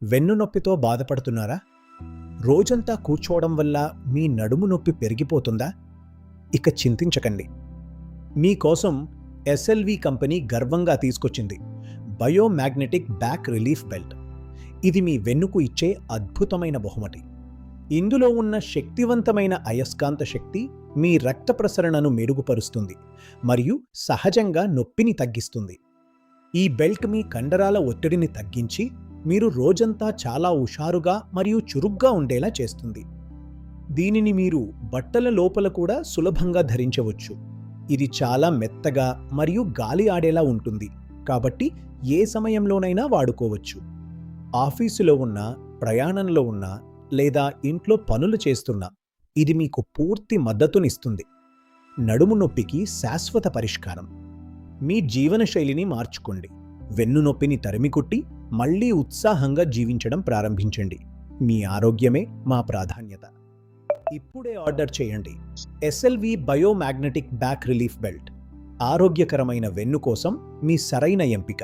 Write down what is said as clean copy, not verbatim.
వెన్నునొప్పితో బాధపడుతున్నారా? రోజంతా కూర్చోవడం వల్ల మీ నడుము నొప్పి పెరిగిపోతుందా? ఇక చింతించకండి. మీకోసం ఎస్ఎల్వి కంపెనీ గర్వంగా తీసుకొచ్చింది బయోమాగ్నెటిక్ బ్యాక్ రిలీఫ్ బెల్ట్. ఇది మీ వెన్నుకు ఇచ్చే అద్భుతమైన బహుమతి. ఇందులో ఉన్న శక్తివంతమైన అయస్కాంత శక్తి మీ రక్త ప్రసరణను మెరుగుపరుస్తుంది మరియు సహజంగా నొప్పిని తగ్గిస్తుంది. ఈ బెల్ట్ మీ కండరాల ఒత్తిడిని తగ్గించి మీరు రోజంతా చాలా హుషారుగా మరియు చురుగ్గా ఉండేలా చేస్తుంది. దీనిని మీరు బట్టల లోపల కూడా సులభంగా ధరించవచ్చు. ఇది చాలా మెత్తగా మరియు గాలి ఆడేలా ఉంటుంది, కాబట్టి ఏ సమయంలోనైనా వాడుకోవచ్చు. ఆఫీసులో ఉన్నా, ప్రయాణంలో ఉన్నా లేదా ఇంట్లో పనులు చేస్తున్నా ఇది మీకు పూర్తి మద్దతునిస్తుంది. నడుము నొప్పికి శాశ్వత పరిష్కారం. మీ జీవనశైలిని మార్చుకోండి. వెన్ను నొప్పిని తరిమికొట్టి మళ్లీ ఉత్సాహంగా జీవించడం ప్రారంభించండి. మీ ఆరోగ్యమే మా ప్రాధాన్యత. ఇప్పుడే ఆర్డర్ చేయండి. SLV biomagnetic back relief belt. ఆరోగ్యకరమైన వెన్ను కోసం మీ సరైన ఎంపిక.